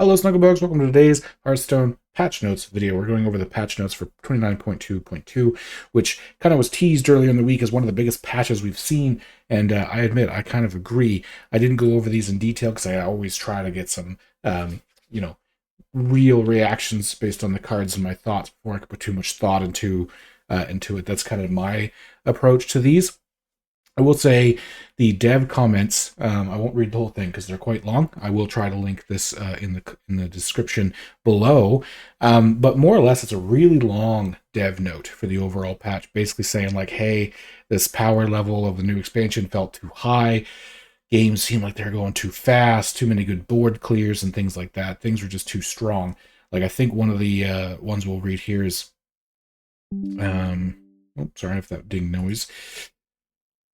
Hello, Snugglebugs. Welcome to today's Hearthstone Patch Notes video. We're going over the patch notes for 29.2.2, which kind of was teased earlier in the week as one of the biggest patches we've seen, and I admit, I kind of agree. I didn't go over these in detail because I always try to get some, real reactions based on the cards and my thoughts before I could put too much thought into it. That's kind of my approach to these. I will say the dev comments, I won't read the whole thing because they're quite long. I will try to link this in the description below. But more or less, it's a really long dev note for the overall patch, basically saying like, hey, this power level of the new expansion felt too high. Games seemed like they're going too fast, too many good board clears and things like that. Things were just too strong. Like I think one of the ones we'll read here is, sorry if that ding noise.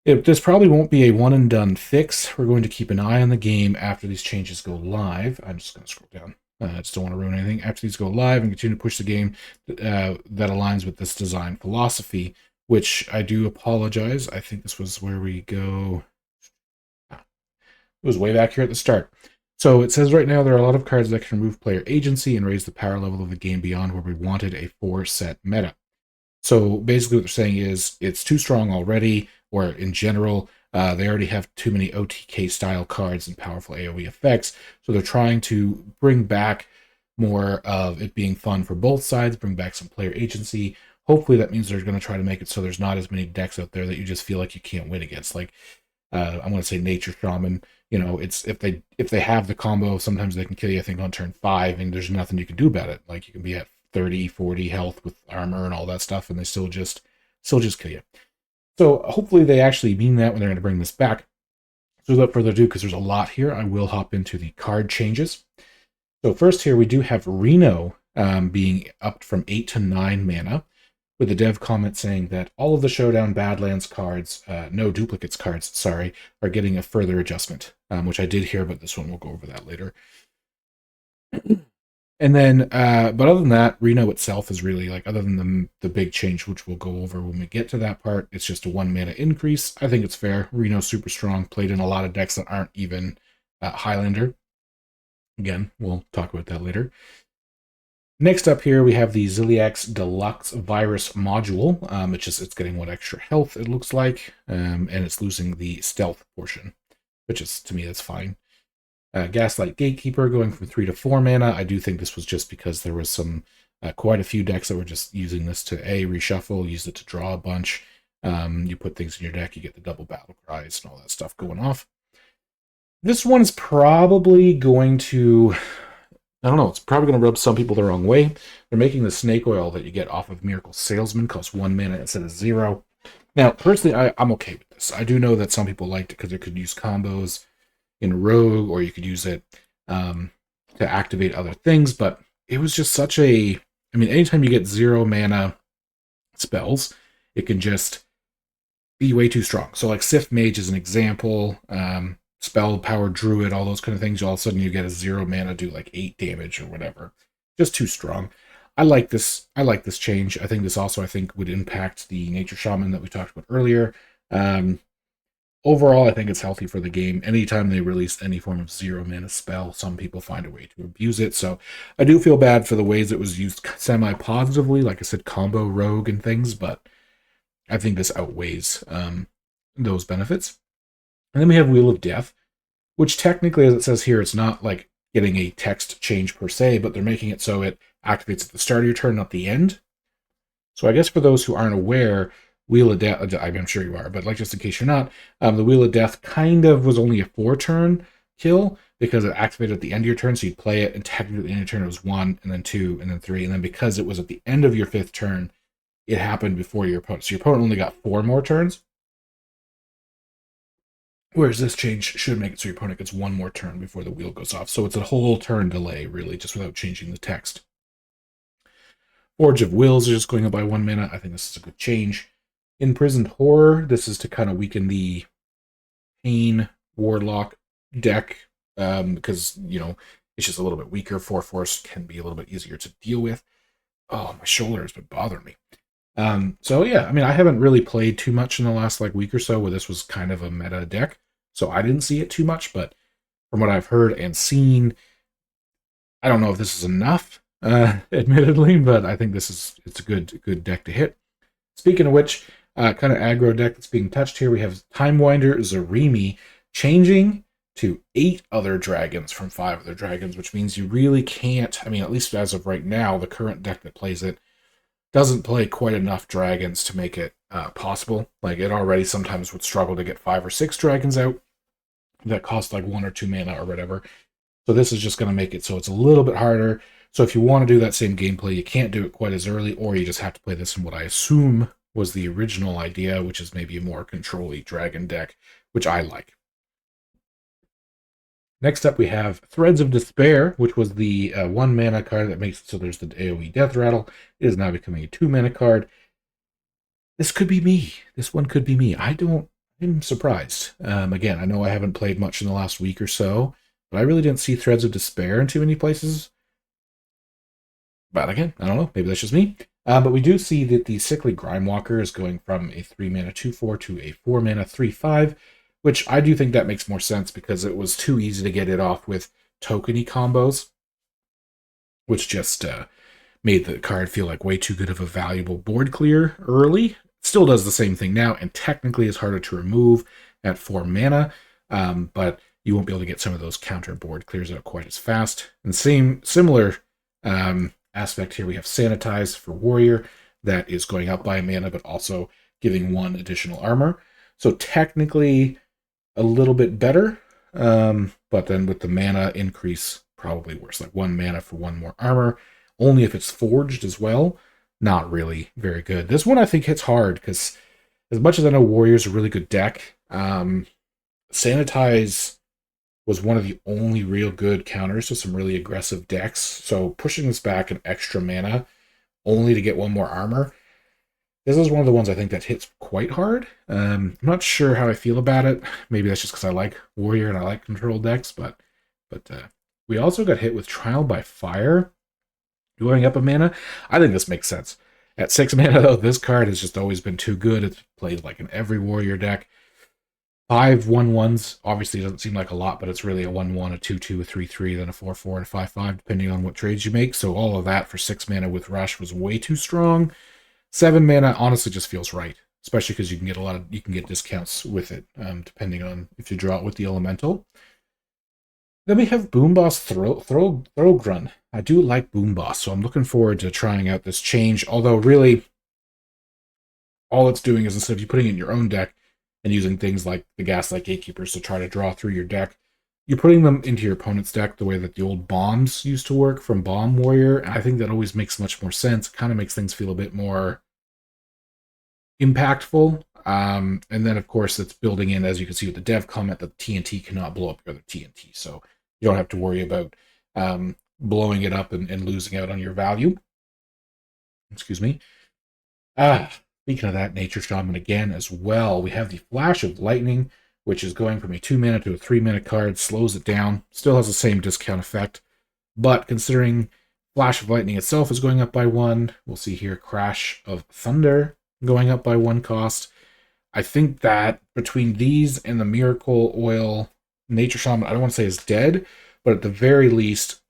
This probably won't be a one-and-done fix. We're going to keep an eye on the game after these changes go live. I'm just going to scroll down. I just don't want to ruin anything. After these go live and continue to push the game that aligns with this design philosophy, which I do apologize. I think this was where we go. It was way back here at the start. So it says right now there are a lot of cards that can remove player agency and raise the power level of the game beyond where we wanted a 4-set meta. So basically what they're saying is it's too strong already, or in general, they already have too many OTK-style cards and powerful AoE effects, so they're trying to bring back more of it being fun for both sides, bring back some player agency. Hopefully that means they're going to try to make it so there's not as many decks out there that you just feel like you can't win against. Like, I'm going to say Nature Shaman, it's if they have the combo, sometimes they can kill you, I think, on turn 5, and there's nothing you can do about it. Like, you can be at 30, 40 health with armor and all that stuff, and they still just kill you. So hopefully they actually mean that when they're going to bring this back. So without further ado, because there's a lot here, I will hop into the card changes. So first here we do have Reno being upped from 8 to 9 mana, with the dev comment saying that all of the Showdown Badlands cards, no duplicates cards, sorry, are getting a further adjustment, which I did hear, but this one we'll go over that later. And then, but other than that, Reno itself is really, like, other than the big change, which we'll go over when we get to that part, it's just a 1 mana increase. I think it's fair. Reno's super strong, played in a lot of decks that aren't even Highlander. Again, we'll talk about that later. Next up here, we have the Ziliax Deluxe Virus Module, it's getting 1 extra health, it looks like, and it's losing the stealth portion, which is, to me, that's fine. Gaslight Gatekeeper going from 3 to 4 mana. I do think this was just because there was some quite a few decks that were just using this to reshuffle, use it to draw a bunch. You put things in your deck, you get the double battle cries and all that stuff going off. This one is probably going to, I don't know, it's probably going to rub some people the wrong way. They're making the snake oil that you get off of Miracle Salesman cost 1 mana instead of 0. Now, personally, I'm okay with this. I do know that some people liked it because it could use combos in Rogue, or you could use it to activate other things, but it was just such a, anytime you get 0 mana spells, it can just be way too strong. So like Sith Mage is an example, Spell Power Druid, all those kind of things, all of a sudden you get a 0 mana, do like 8 damage or whatever. Just too strong. I like this change. I think this also, would impact the Nature Shaman that we talked about earlier. Overall, I think it's healthy for the game. Anytime they release any form of 0 mana spell, some people find a way to abuse it. So I do feel bad for the ways it was used semi-positively, like I said, combo rogue and things, but I think this outweighs those benefits. And then we have Wheel of Death, which technically, as it says here, it's not like getting a text change per se, but they're making it so it activates at the start of your turn, not the end. So I guess for those who aren't aware, Wheel of Death, I'm sure you are, but like just in case you're not, the Wheel of Death kind of was only a 4-turn kill because it activated at the end of your turn, so you'd play it, and technically at the end of your turn it was 1, and then 2, and then 3, and then because it was at the end of your 5th turn, it happened before your opponent. So your opponent only got 4 more turns, whereas this change should make it so your opponent gets 1 more turn before the wheel goes off. So it's a whole turn delay, really, just without changing the text. Forge of Wills is just going up by 1 mana. I think this is a good change. Imprisoned Horror, this is to kind of weaken the Pain Warlock deck, because, it's just a little bit weaker. 4 Force can be a little bit easier to deal with. Oh, my shoulder has been bothering me. So yeah, I haven't really played too much in the last week or so where this was kind of a meta deck, so I didn't see it too much, but from what I've heard and seen, I don't know if this is enough, admittedly, but I think it's a good deck to hit. Speaking of which, kind of aggro deck that's being touched here, we have Timewinder Zarimi changing to 8 other dragons from 5 other dragons, which means you really can't, I mean, at least as of right now, the current deck that plays it doesn't play quite enough dragons to make it possible. Like, it already sometimes would struggle to get 5 or 6 dragons out that cost like 1 or 2 mana or whatever. So this is just going to make it so it's a little bit harder. So if you want to do that same gameplay, you can't do it quite as early, or you just have to play this in what I assume was the original idea, which is maybe a more control-y dragon deck, which I like. Next up, we have Threads of Despair, which was the 1 mana card that makes it so there's the AoE Death Rattle. It is now becoming a 2 mana card. This could be me. This one could be me. I'm surprised. Again, I know I haven't played much in the last week or so, but I really didn't see Threads of Despair in too many places. But again, I don't know. Maybe that's just me. But we do see that the Sickly Grimewalker is going from a 3 mana 2/4 to a 4 mana 3/5, which I do think that makes more sense because it was too easy to get it off with tokeny combos, which just made the card feel like way too good of a valuable board clear early. Still does the same thing now, and technically is harder to remove at 4 mana, but you won't be able to get some of those counter board clears out quite as fast. And similar aspect here, we have Sanitize for Warrior that is going up by a mana, but also giving 1 additional armor. So technically a little bit better, but then with the mana increase, probably worse. Like 1 mana for 1 more armor, only if it's forged as well. Not really very good. This one I think hits hard, because as much as I know Warrior's a really good deck, Sanitize was one of the only real good counters to some really aggressive decks. So pushing this back an extra mana only to get 1 more armor, this is one of the ones I think that hits quite hard. I'm not sure how I feel about it. Maybe that's just because I like Warrior and I like control decks, but we also got hit with Trial by Fire, going up a mana. I think this makes sense. At 6 mana, though, this card has just always been too good. It's played like in every Warrior deck. 5 1/1s obviously doesn't seem like a lot, but it's really a 1/1, a 2/2, a 3/3, then a 4/4, and a 5/5, depending on what trades you make. So all of that for 6 mana with Rush was way too strong. 7 mana honestly just feels right, especially because you can get discounts with it, depending on if you draw it with the Elemental. Then we have Boomboss Throgrun. I do like Boomboss, so I'm looking forward to trying out this change. Although really, all it's doing is instead of you putting it in your own deck and using things like the Gaslight Gatekeepers to try to draw through your deck, you're putting them into your opponent's deck the way that the old bombs used to work from Bomb Warrior. And I think that always makes much more sense. It kind of makes things feel a bit more impactful. And then, of course, it's building in, as you can see with the dev comment, that TNT cannot blow up your other TNT. So you don't have to worry about blowing it up and losing out on your value. Excuse me. Speaking of that, Nature Shaman again as well. We have the Flash of Lightning, which is going from a 2 mana to a 3 mana card, slows it down, still has the same discount effect. But considering Flash of Lightning itself is going up by 1, we'll see here Crash of Thunder going up by 1 cost. I think that between these and the Miracle Oil, Nature Shaman, I don't want to say is dead, but at the very least,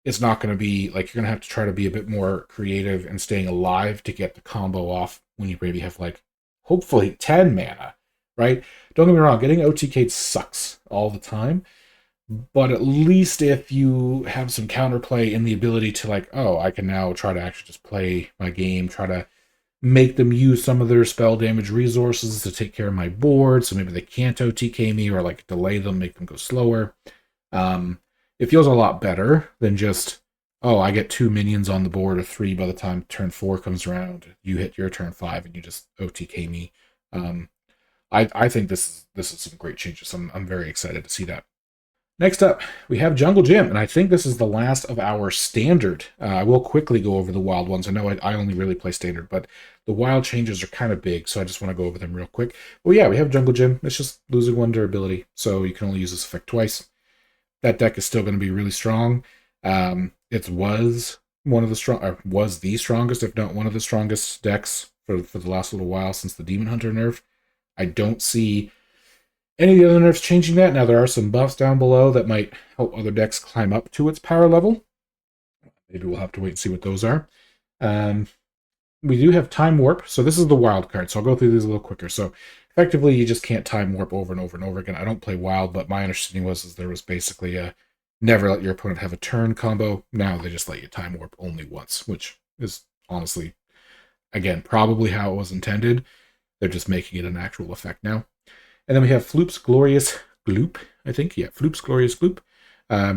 it's not going to be, like, you're going to have to try to be a bit more creative and staying alive to get the combo off when you maybe have, like, hopefully 10 mana, right? Don't get me wrong, getting OTK'd sucks all the time, but at least if you have some counterplay in the ability to, like, oh, I can now try to actually just play my game, try to make them use some of their spell damage resources to take care of my board, so maybe they can't OTK me, or, like, delay them, make them go slower. It feels a lot better than just, oh, I get 2 minions on the board, or 3 by the time turn 4 comes around. You hit your turn 5 and you just OTK me. I think this is some great changes. I'm very excited to see that. Next up, we have Jungle Gym, and I think this is the last of our standard. I will quickly go over the wild ones. I know I only really play standard, but the wild changes are kind of big, so I just want to go over them real quick. Well, yeah, we have Jungle Gym. It's just losing 1 durability, so you can only use this effect twice. That deck is still going to be really strong. It was the strongest, if not one of the strongest decks for the last little while since the Demon Hunter nerf. I don't see any of the other nerfs changing that. Now, there are some buffs down below that might help other decks climb up to its power level. maybe we'll have to wait and see what those are. We do have Time Warp, so this is the wild card, so I'll go through these a little quicker. So effectively, you just can't Time Warp over and over and over again. I don't play wild, but my understanding was there was basically a never let your opponent have a turn combo. Now they just let you Time Warp only once, which is honestly, again, probably how it was intended. They're just making it an actual effect now. And then we have Floop's Glorious Gloop, I think. Yeah, Floop's Glorious Gloop.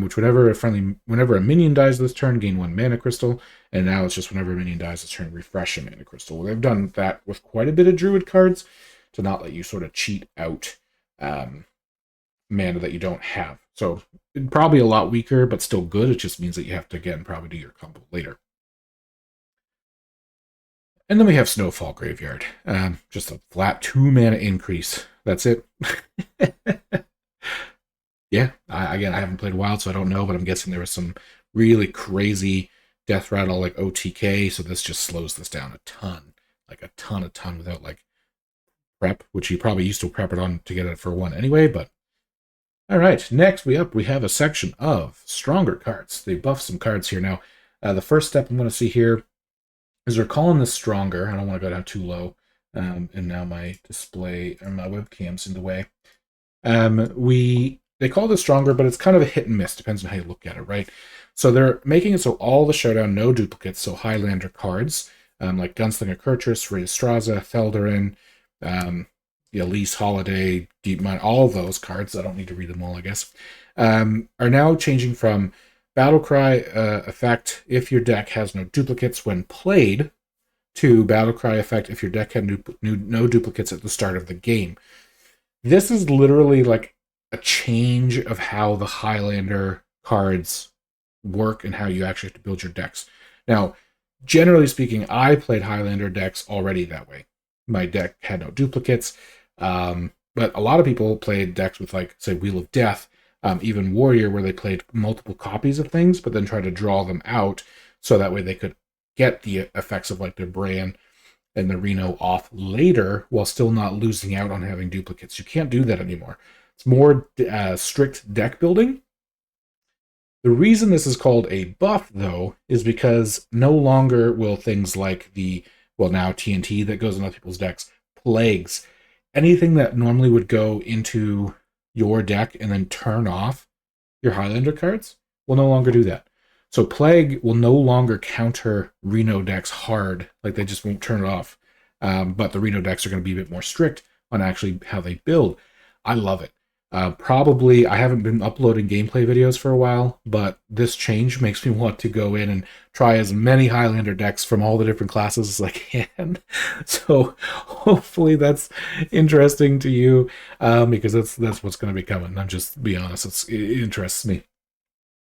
Which whenever a minion dies this turn, gain 1 mana crystal, and now it's just whenever a minion dies this turn, refresh a mana crystal. Well, they've done that with quite a bit of Druid cards to not let you sort of cheat out mana that you don't have. So probably a lot weaker, but still good. It just means that you have to, again, probably do your combo later. And then we have Snowfall Graveyard. Just a flat 2 mana increase. That's it. Yeah, I haven't played Wild, so I don't know, but I'm guessing there was some really crazy death rattle like OTK, so this just slows this down a ton. Like a ton without like prep, which you probably used to prep it on to get it for 1 anyway, but alright, next we have a section of stronger cards. They buff some cards here now. The first step I'm going to see here is we're calling this stronger. I don't want to go down too low. And now my display, or my webcam's in the way. They call this stronger, but it's kind of a hit and miss. Depends on how you look at it, right? So they're making it so all the Showdown, no duplicates, so Highlander cards, like Gunslinger Kurtrus, Raystraza, Felderin, Elise Holiday, Deep Mine, all those cards, I don't need to read them all, I guess, are now changing from Battlecry effect if your deck has no duplicates when played, to Battlecry effect if your deck had no duplicates at the start of the game. This is literally like a change of how the Highlander cards work and how you actually have to build your decks. Now, generally speaking, I played Highlander decks already that way. My deck had no duplicates, but a lot of people played decks with, like, say, Wheel of Death, even Warrior, where they played multiple copies of things, but then tried to draw them out so that way they could get the effects of, like, their Bran and the Reno off later while still not losing out on having duplicates. You can't do that anymore. It's more strict deck building. The reason this is called a buff, though, is because no longer will things like now TNT that goes in other people's decks, plagues, anything that normally would go into your deck and then turn off your Highlander cards will no longer do that. So Plague will no longer counter Reno decks hard, like they just won't turn it off. But the Reno decks are going to be a bit more strict on actually how they build. I love it. Probably, I haven't been uploading gameplay videos for a while, but this change makes me want to go in and try as many Highlander decks from all the different classes as I can. So hopefully that's interesting to you, because that's what's going to be coming. I'm just be honest, it interests me.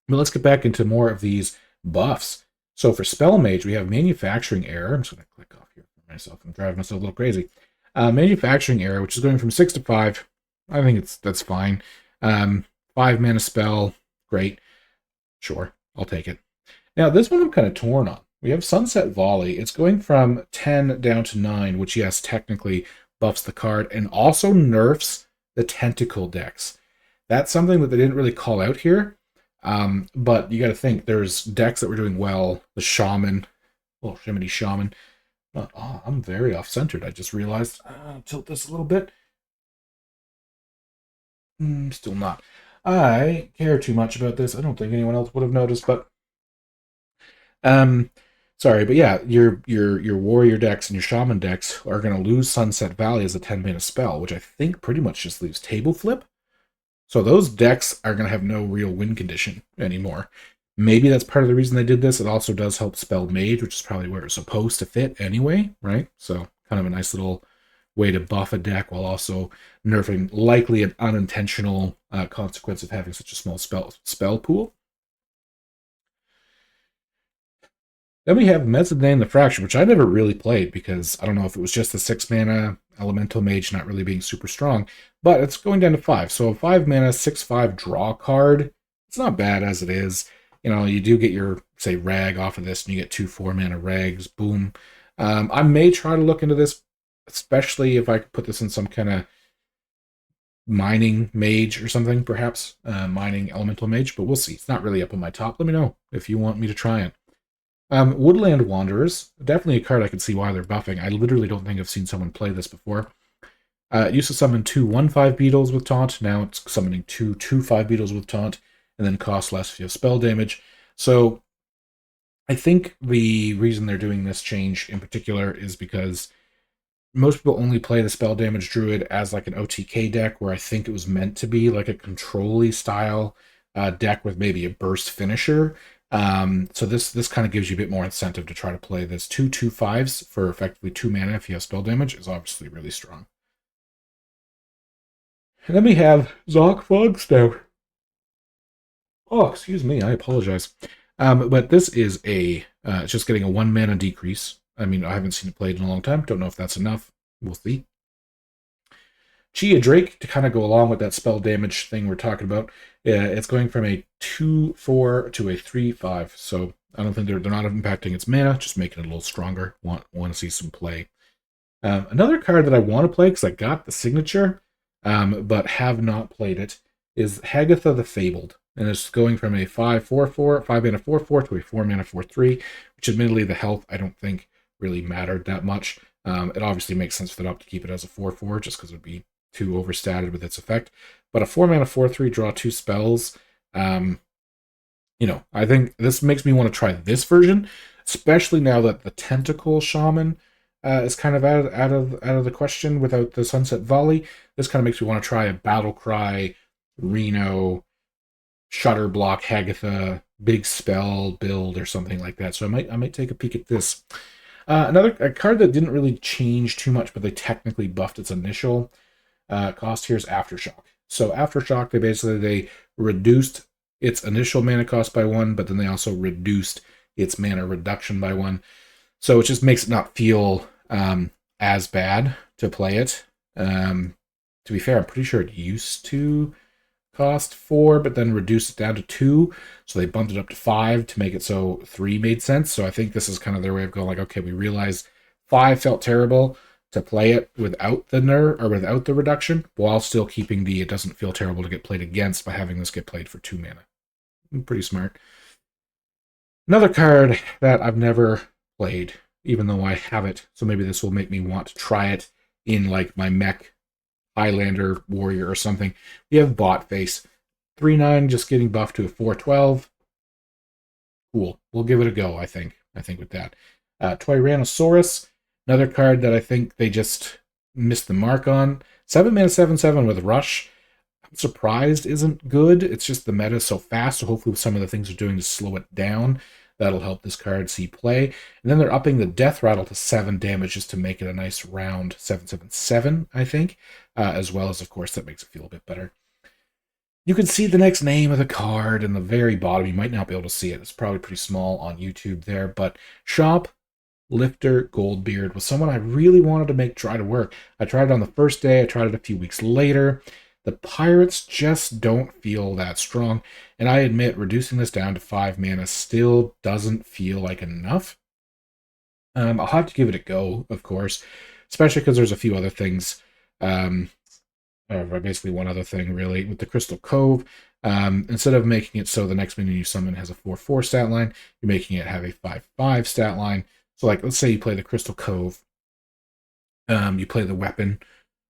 But let's get back into more of these buffs. So for Spell Mage, we have Manufacturing Error. I'm just going to click off here for myself. I'm driving myself a little crazy. Manufacturing Error, which is going from 6 to 5. I think that's fine. 5 mana spell, great. Sure, I'll take it. Now, this one I'm kind of torn on. We have Sunset Volley. It's going from 10 down to 9, which, yes, technically buffs the card, and also nerfs the Tentacle decks. That's something that they didn't really call out here. But you got to think, there's decks that were doing well. The Shaman, Shimmy Shaman. I'm very off-centered. I just realized. Tilt this a little bit. Still not. I care too much about this. I don't think anyone else would have noticed, but sorry, but yeah, your warrior decks and your shaman decks are going to lose Sunset Valley as a 10 mana spell, which I think pretty much just leaves Table Flip. So those decks are going to have no real win condition anymore. Maybe that's part of the reason they did this. It also does help Spell Mage, which is probably where it's supposed to fit anyway, right? So kind of a nice little way to buff a deck while also nerfing likely an unintentional consequence of having such a small spell pool. Then we have Mezzanine the Fracture, which I never really played because I don't know if it was just the 6 mana Elemental Mage not really being super strong, but it's going down to 5. So a 5 mana, 6/5 draw card. It's not bad as it is. You know, you do get your, say, Rag off of this, and you get 2 4-mana Rags. Boom. I may try to look into this, especially if I could put this in some kind of mining mage or something, perhaps. Mining elemental mage, but we'll see. It's not really up on my top. Let me know if you want me to try it. Woodland Wanderers, definitely a card I can see why they're buffing. I literally don't think I've seen someone play this before. It used to summon 2 1/5 beetles with taunt. Now it's summoning 2 2/5 beetles with taunt, and then costs less if you have spell damage. So I think the reason they're doing this change in particular is because most people only play the spell damage druid as like an OTK deck, where I think it was meant to be like a control-y style deck with maybe a burst finisher. So this kind of gives you a bit more incentive to try to play this 2 2/5s for effectively 2 mana if you have spell damage is obviously really strong. And then we have Zoc Fogstout. Oh, excuse me, I apologize. But this is it's just getting a 1 mana decrease. I mean, I haven't seen it played in a long time. Don't know if that's enough. We'll see. Chia Drake, to kind of go along with that spell damage thing we're talking about, it's going from a 2/4 to a 3/5. So I don't think they're not impacting its mana, just making it a little stronger. Want to see some play. Another card that I want to play because I got the signature, but have not played it, is Hagatha the Fabled. And it's going from a 5/4/4, 5 mana 4/4 to a 4 mana 4/3, which admittedly the health I don't think really mattered that much. It obviously makes sense for them to keep it as a 4/4 just because it would be too overstated with its effect. But a 4 mana 4/3, draw 2 spells. I think this makes me want to try this version, especially now that the Tentacle Shaman is kind of out of the question without the Sunset Volley. This kind of makes me want to try a Battle Cry, Reno, Shutter Block, Hagatha, big spell build or something like that. So I might take a peek at this. A card that didn't really change too much, but they technically buffed its initial cost here is Aftershock. So Aftershock, they reduced its initial mana cost by 1, but then they also reduced its mana reduction by 1. So it just makes it not feel as bad to play it. To be fair, I'm pretty sure it used to cost 4, but then reduced it down to 2. So they bumped it up to 5 to make it so 3 made sense. So I think this is kind of their way of going like, okay, we realized 5 felt terrible to play it without the nerf or without the reduction, while still keeping it doesn't feel terrible to get played against by having this get played for 2 mana. Pretty smart. Another card that I've never played, even though I have it, so maybe this will make me want to try it in like my mech Highlander warrior or something. We have Botface. 3/9 just getting buffed to a 4/12. Cool. We'll give it a go, I think with that. Tyrannosaurus, another card that I think they just missed the mark on. 7 mana 7/7 with Rush. I'm surprised isn't good. It's just the meta is so fast, so hopefully with some of the things they're doing to slow it down, that'll help this card see play. And then they're upping the Death Rattle to 7 damage just to make it a nice round 7/7/7, I think. As well as, of course, that makes it feel a bit better. You can see the next name of the card in the very bottom. You might not be able to see it. It's probably pretty small on YouTube there. But Shoplifter Goldbeard was someone I really wanted to try to work. I tried it on the first day. I tried it a few weeks later. The Pirates just don't feel that strong. And I admit, reducing this down to 5 mana still doesn't feel like enough. I'll have to give it a go, of course. Especially because there's a few other things. Basically one other thing, really. With the Crystal Cove, instead of making it so the next minion you summon has a 4/4 stat line, you're making it have a 5/5 stat line. So, like, let's say you play the Crystal Cove. You play the weapon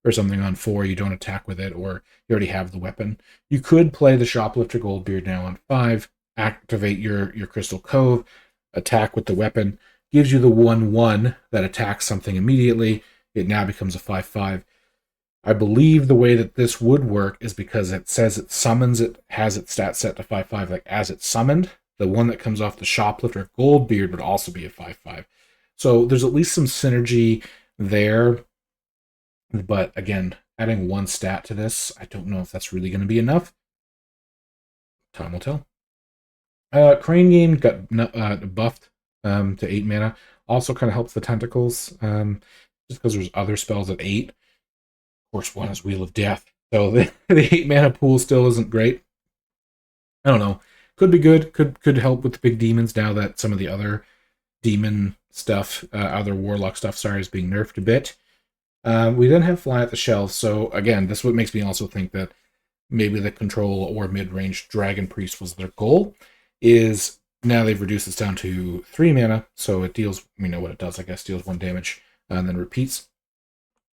or something on 4, you don't attack with it, or you already have the weapon. You could play the Shoplifter Goldbeard now on 5, activate your Crystal Cove, attack with the weapon, gives you the 1/1 that attacks something immediately. It now becomes a 5/5. I believe the way that this would work is because it says it summons it, has its stat set to 5/5, like as it's summoned. The one that comes off the Shoplifter Goldbeard would also be a 5/5. So there's at least some synergy there. But again, adding 1 stat to this, I don't know if that's really going to be enough. Time will tell. Crane Game got buffed to 8 mana. Also kind of helps the tentacles, just because there's other spells at 8. Of course, one is Wheel of Death. So the 8 mana pool still isn't great. I don't know. Could be good. Could help with the big demons now that some of the other demon stuff, other warlock stuff, is being nerfed a bit. We then have Fly at the Shelf. So again, this is what makes me also think that maybe the control or mid-range Dragon Priest was their goal, is Now they've reduced this down to 3 mana, so it deals, we know what it does, I guess, deals 1 damage, and then repeats.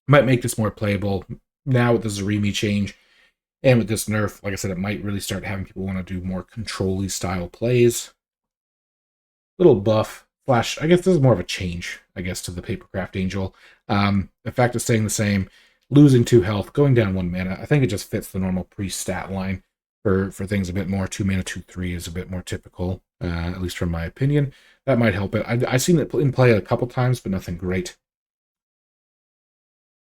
Might make this more playable. Now with the Zarimi change, and with this nerf, like I said, it might really start having people want to do more control-y style plays. Little buff, flash, I guess this is more of a change, I guess, to the Papercraft Angel. Effect is staying the same, losing 2 health, going down 1 mana. I think it just fits the normal pre-stat line for things a bit more. 2 mana, 2/3 is a bit more typical, at least from my opinion. That might help it. I've seen it in play a couple times, but nothing great.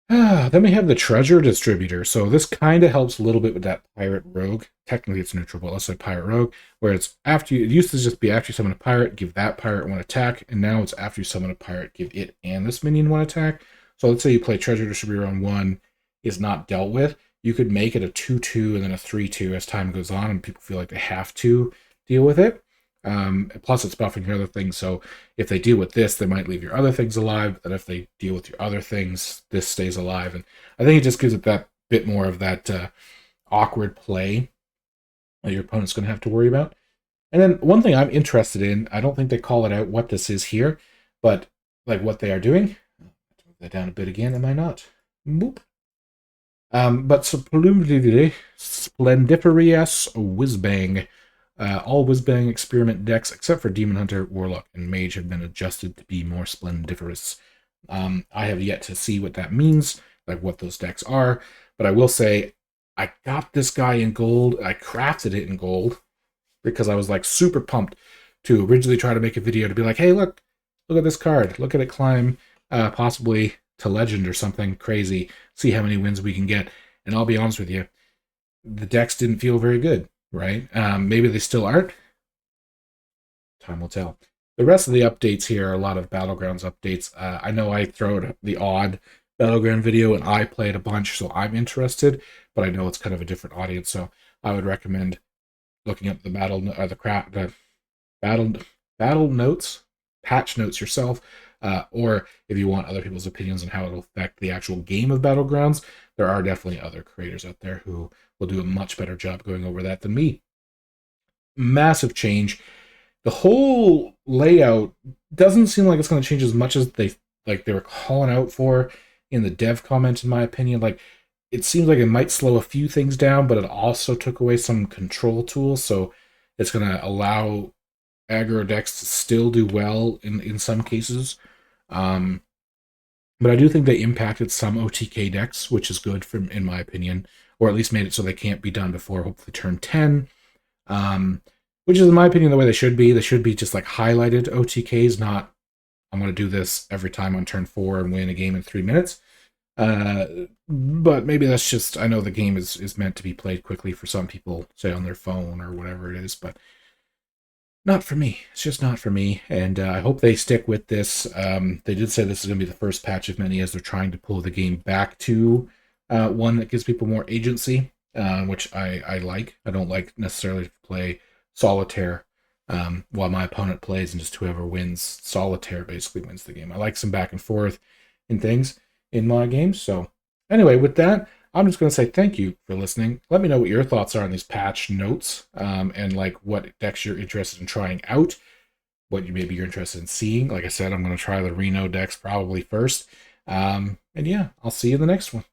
Then we have the Treasure Distributor. So this kind of helps a little bit with that Pirate Rogue. Technically it's neutral, but let's say Pirate Rogue, where it's after you, it used to just be after you summon a pirate, give that pirate 1 attack, and now it's after you summon a pirate, give it and this minion 1 attack. So let's say you play Treasure Distributor on 1, is not dealt with. You could make it a 2/2 and then a 3/2 as time goes on, and people feel like they have to deal with it. Plus it's buffing your other things, so if they deal with this, they might leave your other things alive, and if they deal with your other things, this stays alive. And I think it just gives it that bit more of that awkward play that your opponent's going to have to worry about. And then one thing I'm interested in, I don't think they call it out what this is here, but like what they are doing. Move that down a bit again, am I not? Boop. But Splendiferous Whizbang. All Whizbang experiment decks, except for Demon Hunter, Warlock, and Mage, have been adjusted to be more splendiferous. I have yet to see what that means, like what those decks are, but I will say I got this guy in gold. I crafted it in gold because I was like super pumped to originally try to make a video to be like, hey, look at this card. Look at it climb possibly to legend or something crazy. See how many wins we can get. And I'll be honest with you, the decks didn't feel very good. Right? Maybe they still aren't. Time will tell. The rest of the updates here are a lot of Battlegrounds updates. I know I throw the odd Battleground video and I play it a bunch, so I'm interested, but I know it's kind of a different audience, so I would recommend looking up the battle notes, patch notes yourself, or if you want other people's opinions on how it'll affect the actual game of Battlegrounds, there are definitely other creators out there who will do a much better job going over that than me. Massive change. The whole layout doesn't seem like it's going to change as much as they were calling out for in the dev comment, in my opinion. Like, it seems like it might slow a few things down, but it also took away some control tools, so it's going to allow aggro decks to still do well in some cases. But I do think they impacted some OTK decks, which is good in my opinion, or at least made it so they can't be done before hopefully turn 10. Which is, in my opinion, the way they should be. They should be just like highlighted OTKs, not I'm going to do this every time on turn 4 and win a game in 3 minutes. But maybe that's just, I know the game is meant to be played quickly for some people, say on their phone or whatever it is, but not for me. It's just not for me, and I hope they stick with this. They did say this is going to be the first patch of many as they're trying to pull the game back to one that gives people more agency, which I like. I don't like necessarily to play solitaire while my opponent plays, and just whoever wins solitaire basically wins the game. I like some back and forth in things in my games. So anyway, with that, I'm just going to say thank you for listening. Let me know what your thoughts are on these patch notes, and like what decks you're interested in trying out, what maybe you're interested in seeing. Like I said, I'm going to try the Reno decks probably first. And yeah, I'll see you in the next one.